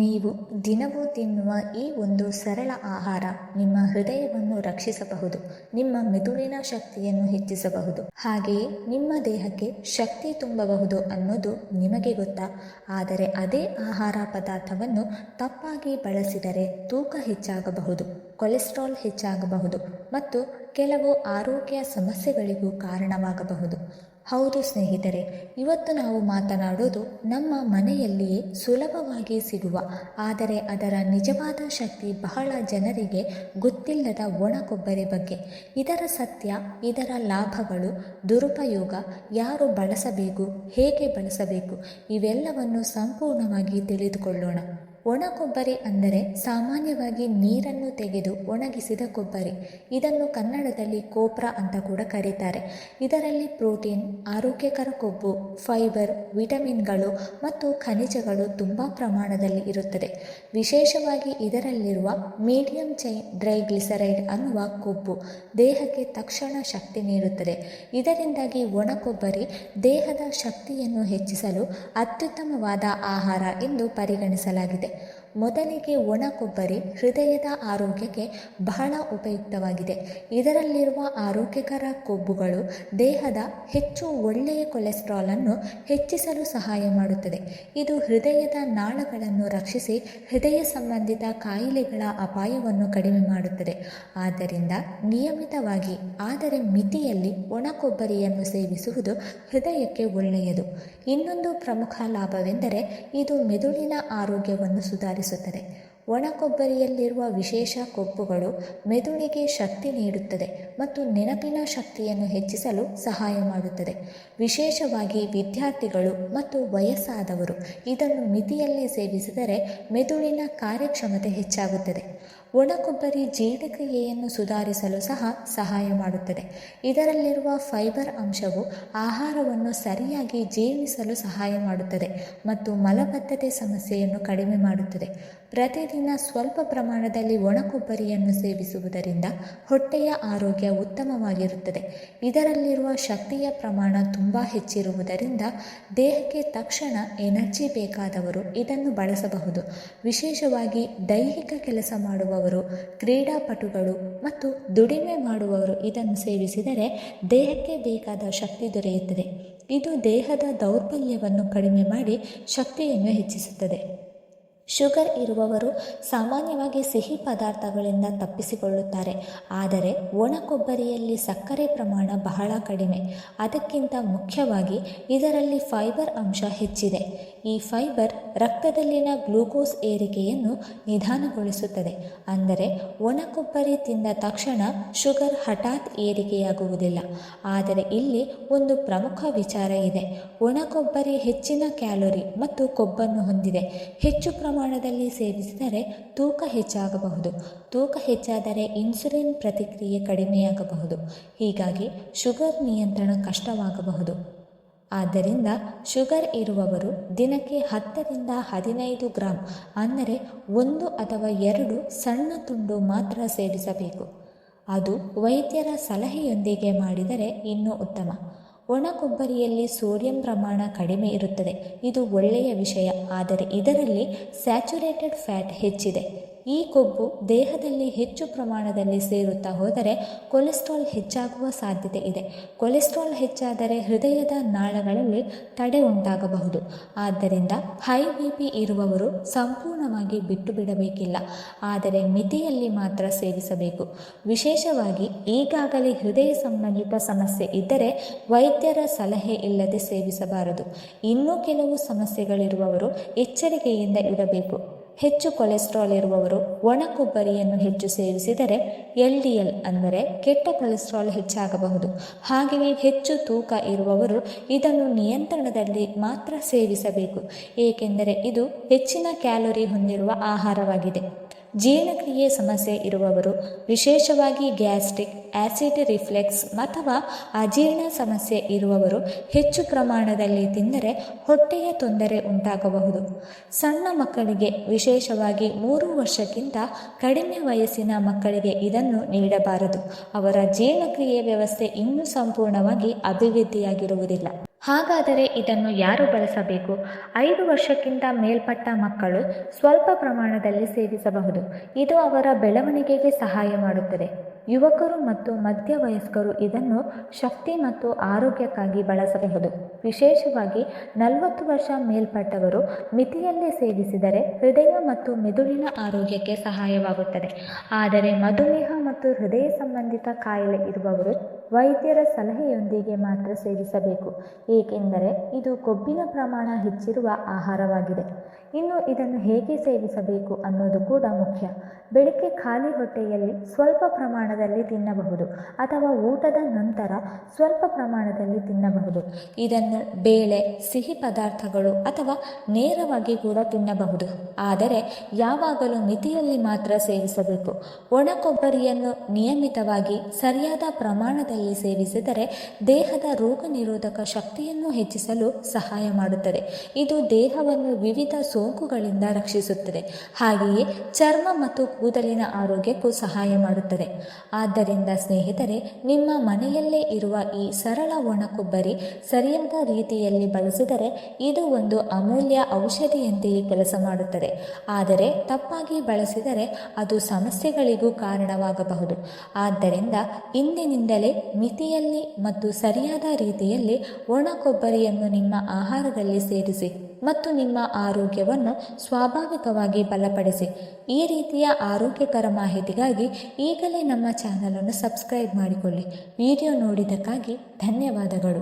ನೀವು ದಿನವೂ ತಿನ್ನುವ ಈ ಒಂದು ಸರಳ ಆಹಾರ ನಿಮ್ಮ ಹೃದಯವನ್ನು ರಕ್ಷಿಸಬಹುದು, ನಿಮ್ಮ ಮೆದುಳಿನ ಶಕ್ತಿಯನ್ನು ಹೆಚ್ಚಿಸಬಹುದು, ಹಾಗೆಯೇ ನಿಮ್ಮ ದೇಹಕ್ಕೆ ಶಕ್ತಿ ತುಂಬಬಹುದು ಅನ್ನೋದು ನಿಮಗೆ ಗೊತ್ತಾ? ಆದರೆ ಅದೇ ಆಹಾರ ಪದಾರ್ಥವನ್ನು ತಪ್ಪಾಗಿ ಬಳಸಿದರೆ ತೂಕ ಹೆಚ್ಚಾಗಬಹುದು, ಕೊಲೆಸ್ಟ್ರಾಲ್ ಹೆಚ್ಚಾಗಬಹುದು ಮತ್ತು ಕೆಲವು ಆರೋಗ್ಯ ಸಮಸ್ಯೆಗಳಿಗೂ ಕಾರಣವಾಗಬಹುದು. ಹೌದು ಸ್ನೇಹಿತರೆ, ಇವತ್ತು ನಾವು ಮಾತನಾಡೋದು ನಮ್ಮ ಮನೆಯಲ್ಲಿಯೇ ಸುಲಭವಾಗಿ ಸಿಗುವ ಆದರೆ ಅದರ ನಿಜವಾದ ಶಕ್ತಿ ಬಹಳ ಜನರಿಗೆ ಗೊತ್ತಿಲ್ಲದ ಒಣ ಕೊಬ್ಬರಿ ಬಗ್ಗೆ. ಇದರ ಸತ್ಯ, ಇದರ ಲಾಭಗಳು, ದುರುಪಯೋಗ, ಯಾರು ಬಳಸಬೇಕು, ಹೇಗೆ ಬಳಸಬೇಕು, ಇವೆಲ್ಲವನ್ನು ಸಂಪೂರ್ಣವಾಗಿ ತಿಳಿದುಕೊಳ್ಳೋಣ. ಒಣ ಕೊಬ್ಬರಿ ಅಂದರೆ ಸಾಮಾನ್ಯವಾಗಿ ನೀರನ್ನು ತೆಗೆದು ಒಣಗಿಸಿದ ಕೊಬ್ಬರಿ. ಇದನ್ನು ಕನ್ನಡದಲ್ಲಿ ಕೋಪ್ರಾ ಅಂತ ಕೂಡ ಕರೀತಾರೆ. ಇದರಲ್ಲಿ ಪ್ರೋಟೀನ್, ಆರೋಗ್ಯಕರ ಕೊಬ್ಬು, ಫೈಬರ್, ವಿಟಮಿನ್ಗಳು ಮತ್ತು ಖನಿಜಗಳು ತುಂಬ ಪ್ರಮಾಣದಲ್ಲಿ ಇರುತ್ತದೆ. ವಿಶೇಷವಾಗಿ ಇದರಲ್ಲಿರುವ ಮೀಡಿಯಂ ಚೈನ್ ಟ್ರೈಗ್ಲಿಸರೈಡ್ ಅನ್ನುವ ಕೊಬ್ಬು ದೇಹಕ್ಕೆ ತಕ್ಷಣ ಶಕ್ತಿ ನೀಡುತ್ತದೆ. ಇದರಿಂದಾಗಿ ಒಣ ಕೊಬ್ಬರಿ ದೇಹದ ಶಕ್ತಿಯನ್ನು ಹೆಚ್ಚಿಸಲು ಅತ್ಯುತ್ತಮವಾದ ಆಹಾರ ಎಂದು ಪರಿಗಣಿಸಲಾಗಿದೆ. ಮೊದಲಿಗೆ ಒಣ ಕೊಬ್ಬರಿ ಹೃದಯದ ಆರೋಗ್ಯಕ್ಕೆ ಬಹಳ ಉಪಯುಕ್ತವಾಗಿದೆ. ಇದರಲ್ಲಿರುವ ಆರೋಗ್ಯಕರ ಕೊಬ್ಬುಗಳು ದೇಹದ ಹೆಚ್ಚು ಒಳ್ಳೆಯ ಕೊಲೆಸ್ಟ್ರಾಲ್ ಅನ್ನು ಹೆಚ್ಚಿಸಲು ಸಹಾಯ ಮಾಡುತ್ತದೆ. ಇದು ಹೃದಯದ ನಾಳಗಳನ್ನು ರಕ್ಷಿಸಿ ಹೃದಯ ಸಂಬಂಧಿತ ಕಾಯಿಲೆಗಳ ಅಪಾಯವನ್ನು ಕಡಿಮೆ ಮಾಡುತ್ತದೆ. ಆದ್ದರಿಂದ ನಿಯಮಿತವಾಗಿ ಆದರೆ ಮಿತಿಯಲ್ಲಿ ಒಣ ಕೊಬ್ಬರಿಯನ್ನು ಸೇವಿಸುವುದು ಹೃದಯಕ್ಕೆ ಒಳ್ಳೆಯದು. ಇನ್ನೊಂದು ಪ್ರಮುಖ ಲಾಭವೆಂದರೆ ಇದು ಮೆದುಳಿನ ಆರೋಗ್ಯವನ್ನು ಸುಧಾರಿಸುತ್ತದೆ. ಒಣ ಕೊಬ್ಬರಿಯಲ್ಲಿರುವ ವಿಶೇಷ ಕೊಬ್ಬುಗಳು ಮೆದುಳಿಗೆ ಶಕ್ತಿ ನೀಡುತ್ತದೆ ಮತ್ತು ನೆನಪಿನ ಶಕ್ತಿಯನ್ನು ಹೆಚ್ಚಿಸಲು ಸಹಾಯ ಮಾಡುತ್ತದೆ. ವಿಶೇಷವಾಗಿ ವಿದ್ಯಾರ್ಥಿಗಳು ಮತ್ತು ವಯಸ್ಸಾದವರು ಇದನ್ನು ಮಿತಿಯಲ್ಲಿ ಸೇವಿಸಿದರೆ ಮೆದುಳಿನ ಕಾರ್ಯಕ್ಷಮತೆ ಹೆಚ್ಚಾಗುತ್ತದೆ. ಒಣ ಕೊಬ್ಬರಿ ಜೀರ್ಣಕ್ರಿಯೆಯನ್ನು ಸುಧಾರಿಸಲು ಸಹ ಸಹಾಯ ಮಾಡುತ್ತದೆ. ಇದರಲ್ಲಿರುವ ಫೈಬರ್ ಅಂಶವು ಆಹಾರವನ್ನು ಸರಿಯಾಗಿ ಜೀರ್ಣಿಸಲು ಸಹಾಯ ಮಾಡುತ್ತದೆ ಮತ್ತು ಮಲಬದ್ಧತೆ ಸಮಸ್ಯೆಯನ್ನು ಕಡಿಮೆ ಮಾಡುತ್ತದೆ. ಪ್ರತಿದಿನ ಸ್ವಲ್ಪ ಪ್ರಮಾಣದಲ್ಲಿ ಒಣ ಕೊಬ್ಬರಿಯನ್ನು ಸೇವಿಸುವುದರಿಂದ ಹೊಟ್ಟೆಯ ಆರೋಗ್ಯ ಉತ್ತಮವಾಗಿರುತ್ತದೆ. ಇದರಲ್ಲಿರುವ ಶಕ್ತಿಯ ಪ್ರಮಾಣ ತುಂಬ ಹೆಚ್ಚಿರುವುದರಿಂದ ದೇಹಕ್ಕೆ ತಕ್ಷಣ ಎನರ್ಜಿ ಬೇಕಾದವರು ಇದನ್ನು ಬಳಸಬಹುದು. ವಿಶೇಷವಾಗಿ ದೈಹಿಕ ಕೆಲಸ ಮಾಡುವವರು, ಕ್ರೀಡಾಪಟುಗಳು ಮತ್ತು ದುಡಿಮೆ ಮಾಡುವವರು ಇದನ್ನು ಸೇವಿಸಿದರೆ ದೇಹಕ್ಕೆ ಬೇಕಾದ ಶಕ್ತಿ ದೊರೆಯುತ್ತದೆ. ಇದು ದೇಹದ ದೌರ್ಬಲ್ಯವನ್ನು ಕಡಿಮೆ ಮಾಡಿ ಶಕ್ತಿಯನ್ನು ಹೆಚ್ಚಿಸುತ್ತದೆ. ಶುಗರ್ ಇರುವವರು ಸಾಮಾನ್ಯವಾಗಿ ಸಿಹಿ ಪದಾರ್ಥಗಳಿಂದ ತಪ್ಪಿಸಿಕೊಳ್ಳುತ್ತಾರೆ. ಆದರೆ ಒಣ ಕೊಬ್ಬರಿಯಲ್ಲಿ ಸಕ್ಕರೆ ಪ್ರಮಾಣ ಬಹಳ ಕಡಿಮೆ. ಅದಕ್ಕಿಂತ ಮುಖ್ಯವಾಗಿ ಇದರಲ್ಲಿ ಫೈಬರ್ ಅಂಶ ಹೆಚ್ಚಿದೆ. ಈ ಫೈಬರ್ ರಕ್ತದಲ್ಲಿನ ಗ್ಲೂಕೋಸ್ ಏರಿಕೆಯನ್ನು ನಿಧಾನಗೊಳಿಸುತ್ತದೆ. ಅಂದರೆ ಒಣ ಕೊಬ್ಬರಿ ತಿಂದ ತಕ್ಷಣ ಶುಗರ್ ಹಠಾತ್ ಏರಿಕೆಯಾಗುವುದಿಲ್ಲ. ಆದರೆ ಇಲ್ಲಿ ಒಂದು ಪ್ರಮುಖ ವಿಚಾರ ಇದೆ. ಒಣ ಕೊಬ್ಬರಿ ಹೆಚ್ಚಿನ ಕ್ಯಾಲೋರಿ ಮತ್ತು ಕೊಬ್ಬನ್ನು ಹೊಂದಿದೆ. ಹೆಚ್ಚು ಪ್ರಮಾಣದಲ್ಲಿ ಸೇವಿಸಿದರೆ ತೂಕ ಹೆಚ್ಚಾಗಬಹುದು. ತೂಕ ಹೆಚ್ಚಾದರೆ ಇನ್ಸುಲಿನ್ ಪ್ರತಿಕ್ರಿಯೆ ಕಡಿಮೆಯಾಗಬಹುದು. ಹೀಗಾಗಿ ಶುಗರ್ ನಿಯಂತ್ರಣ ಕಷ್ಟವಾಗಬಹುದು. ಆದ್ದರಿಂದ ಶುಗರ್ ಇರುವವರು ದಿನಕ್ಕೆ 10ರಿಂದ 15 ಗ್ರಾಂ ಅಂದರೆ 1 ಅಥವಾ 2 ಸಣ್ಣ ತುಂಡು ಮಾತ್ರ ಸೇವಿಸಬೇಕು. ಅದು ವೈದ್ಯರ ಸಲಹೆಯೊಂದಿಗೆ ಮಾಡಿದರೆ ಇನ್ನೂ ಉತ್ತಮ. ಒಣ ಕೊಬ್ಬರಿಯಲ್ಲಿ ಸೋಡಿಯಂ ಪ್ರಮಾಣ ಕಡಿಮೆ ಇರುತ್ತದೆ. ಇದು ಒಳ್ಳೆಯ ವಿಷಯ. ಆದರೆ ಇದರಲ್ಲಿ ಸ್ಯಾಚುರೇಟೆಡ್ ಫ್ಯಾಟ್ ಹೆಚ್ಚಿದೆ. ಈ ಕೊಬ್ಬು ದೇಹದಲ್ಲಿ ಹೆಚ್ಚು ಪ್ರಮಾಣದಲ್ಲಿ ಸೇರುತ್ತಾ ಹೋದರೆ ಕೊಲೆಸ್ಟ್ರಾಲ್ ಹೆಚ್ಚಾಗುವ ಸಾಧ್ಯತೆ ಇದೆ. ಕೊಲೆಸ್ಟ್ರಾಲ್ ಹೆಚ್ಚಾದರೆ ಹೃದಯದ ನಾಳಗಳಲ್ಲಿ ತಡೆ ಉಂಟಾಗಬಹುದು. ಆದ್ದರಿಂದ ಹೈ BP ಇರುವವರು ಸಂಪೂರ್ಣವಾಗಿ ಬಿಟ್ಟು ಬಿಡಬೇಕಿಲ್ಲ, ಆದರೆ ಮಿತಿಯಲ್ಲಿ ಮಾತ್ರ ಸೇವಿಸಬೇಕು. ವಿಶೇಷವಾಗಿ ಈಗಾಗಲೇ ಹೃದಯ ಸಂಬಂಧಿತ ಸಮಸ್ಯೆ ಇದ್ದರೆ ವೈದ್ಯರ ಸಲಹೆ ಇಲ್ಲದೆ ಸೇವಿಸಬಾರದು. ಇನ್ನೂ ಕೆಲವು ಸಮಸ್ಯೆಗಳಿರುವವರು ಎಚ್ಚರಿಕೆಯಿಂದ ಇರಬೇಕು. ಹೆಚ್ಚು ಕೊಲೆಸ್ಟ್ರಾಲ್ ಇರುವವರು ಒಣ ಕೊಬ್ಬರಿಯನ್ನು ಹೆಚ್ಚು ಸೇವಿಸಿದರೆ LDL ಅಂದರೆ ಕೆಟ್ಟ ಕೊಲೆಸ್ಟ್ರಾಲ್ ಹೆಚ್ಚಾಗಬಹುದು. ಹಾಗೆಯೇ ಹೆಚ್ಚು ತೂಕ ಇರುವವರು ಇದನ್ನು ನಿಯಂತ್ರಣದಲ್ಲಿ ಮಾತ್ರ ಸೇವಿಸಬೇಕು, ಏಕೆಂದರೆ ಇದು ಹೆಚ್ಚಿನ ಕ್ಯಾಲೋರಿ ಹೊಂದಿರುವ ಆಹಾರವಾಗಿದೆ. ಜೀರ್ಣಕ್ರಿಯೆ ಸಮಸ್ಯೆ ಇರುವವರು, ವಿಶೇಷವಾಗಿ ಗ್ಯಾಸ್ಟ್ರಿಕ್, ಆಸಿಡ್ ರಿಫ್ಲೆಕ್ಸ್ ಅಥವಾ ಅಜೀರ್ಣ ಸಮಸ್ಯೆ ಇರುವವರು ಹೆಚ್ಚು ಪ್ರಮಾಣದಲ್ಲಿ ತಿಂದರೆ ಹೊಟ್ಟೆಯ ತೊಂದರೆ ಉಂಟಾಗಬಹುದು. ಸಣ್ಣ ಮಕ್ಕಳಿಗೆ, ವಿಶೇಷವಾಗಿ 3 ವರ್ಷಕ್ಕಿಂತ ಕಡಿಮೆ ವಯಸ್ಸಿನ ಮಕ್ಕಳಿಗೆ ಇದನ್ನು ನೀಡಬಾರದು. ಅವರ ಜೀರ್ಣಕ್ರಿಯೆ ವ್ಯವಸ್ಥೆ ಇನ್ನೂ ಸಂಪೂರ್ಣವಾಗಿ ಅಭಿವೃದ್ಧಿಯಾಗಿರುವುದಿಲ್ಲ. ಹಾಗಾದರೆ ಇದನ್ನು ಯಾರು ಬಳಸಬೇಕು? 5 ವರ್ಷಕ್ಕಿಂತ ಮೇಲ್ಪಟ್ಟ ಮಕ್ಕಳು ಸ್ವಲ್ಪ ಪ್ರಮಾಣದಲ್ಲಿ ಸೇವಿಸಬಹುದು. ಇದು ಅವರ ಬೆಳವಣಿಗೆಗೆ ಸಹಾಯ ಮಾಡುತ್ತದೆ. ಯುವಕರು ಮತ್ತು ಮಧ್ಯವಯಸ್ಕರು ಇದನ್ನು ಶಕ್ತಿ ಮತ್ತು ಆರೋಗ್ಯಕ್ಕಾಗಿ ಬಳಸಬಹುದು. ವಿಶೇಷವಾಗಿ 40 ವರ್ಷ ಮೇಲ್ಪಟ್ಟವರು ಮಿತಿಯಲ್ಲಿ ಸೇವಿಸಿದರೆ ಹೃದಯ ಮತ್ತು ಮೆದುಳಿನ ಆರೋಗ್ಯಕ್ಕೆ ಸಹಾಯವಾಗುತ್ತದೆ. ಆದರೆ ಮಧುಮೇಹ ಮತ್ತು ಹೃದಯ ಸಂಬಂಧಿತ ಕಾಯಿಲೆ ಇರುವವರು ವೈದ್ಯರ ಸಲಹೆಯೊಂದಿಗೆ ಮಾತ್ರ ಸೇವಿಸಬೇಕು, ಏಕೆಂದರೆ ಇದು ಕೊಬ್ಬಿನ ಪ್ರಮಾಣ ಹೆಚ್ಚಿರುವ ಆಹಾರವಾಗಿದೆ. ಇನ್ನು ಇದನ್ನು ಹೇಗೆ ಸೇವಿಸಬೇಕು ಅನ್ನೋದು ಕೂಡ ಮುಖ್ಯ. ಬೆಳಿಗ್ಗೆ ಖಾಲಿ ಹೊಟ್ಟೆಯಲ್ಲಿ ಸ್ವಲ್ಪ ಪ್ರಮಾಣದಲ್ಲಿ ತಿನ್ನಬಹುದು ಅಥವಾ ಊಟದ ನಂತರ ಸ್ವಲ್ಪ ಪ್ರಮಾಣದಲ್ಲಿ ತಿನ್ನಬಹುದು. ಇದನ್ನು ಬೇಳೆ, ಸಿಹಿ ಪದಾರ್ಥಗಳು ಅಥವಾ ನೇರವಾಗಿ ಕೂಡ ತಿನ್ನಬಹುದು. ಆದರೆ ಯಾವಾಗಲೂ ಮಿತಿಯಲ್ಲಿ ಮಾತ್ರ ಸೇವಿಸಬೇಕು. ಒಣ ಕೊಬ್ಬರಿಯನ್ನು ನಿಯಮಿತವಾಗಿ ಸರಿಯಾದ ಪ್ರಮಾಣದಲ್ಲಿ ಸೇವಿಸಿದರೆ ದೇಹದ ರೋಗ ನಿರೋಧಕ ಶಕ್ತಿಯನ್ನು ಹೆಚ್ಚಿಸಲು ಸಹಾಯ ಮಾಡುತ್ತದೆ. ಇದು ದೇಹವನ್ನು ವಿವಿಧ ಸೋಂಕುಗಳಿಂದ ರಕ್ಷಿಸುತ್ತದೆ. ಹಾಗೆಯೇ ಚರ್ಮ ಮತ್ತು ಕೂದಲಿನ ಆರೋಗ್ಯಕ್ಕೂ ಸಹಾಯ ಮಾಡುತ್ತದೆ. ಆದ್ದರಿಂದ ಸ್ನೇಹಿತರೆ, ನಿಮ್ಮ ಮನೆಯಲ್ಲೇ ಇರುವ ಈ ಸರಳ ಒಣ ಕೊಬ್ಬರಿ ಸರಿಯಾದ ರೀತಿಯಲ್ಲಿ ಬಳಸಿದರೆ ಇದು ಒಂದು ಅಮೂಲ್ಯ ಔಷಧಿಯಂತೆಯೇ ಕೆಲಸ ಮಾಡುತ್ತದೆ. ಆದರೆ ತಪ್ಪಾಗಿ ಬಳಸಿದರೆ ಅದು ಸಮಸ್ಯೆಗಳಿಗೂ ಕಾರಣವಾಗಬಹುದು. ಆದ್ದರಿಂದ ಇಂದಿನಿಂದಲೇ ಮಿತಿಯಲ್ಲಿ ಮತ್ತು ಸರಿಯಾದ ರೀತಿಯಲ್ಲಿ ಒಣ ಕೊಬ್ಬರಿಯನ್ನು ನಿಮ್ಮ ಆಹಾರದಲ್ಲಿ ಸೇರಿಸಿ ಮತ್ತು ನಿಮ್ಮ ಆರೋಗ್ಯವನ್ನು ಸ್ವಾಭಾವಿಕವಾಗಿ ಬಲಪಡಿಸಿ. ಈ ರೀತಿಯ ಆರೋಗ್ಯಕರ ಮಾಹಿತಿಗಾಗಿ ಈಗಲೇ ನಮ್ಮ ಚಾನಲನ್ನು ಸಬ್ಸ್ಕ್ರೈಬ್ ಮಾಡಿಕೊಳ್ಳಿ. ವಿಡಿಯೋ ನೋಡಿದ್ದಕ್ಕಾಗಿ ಧನ್ಯವಾದಗಳು.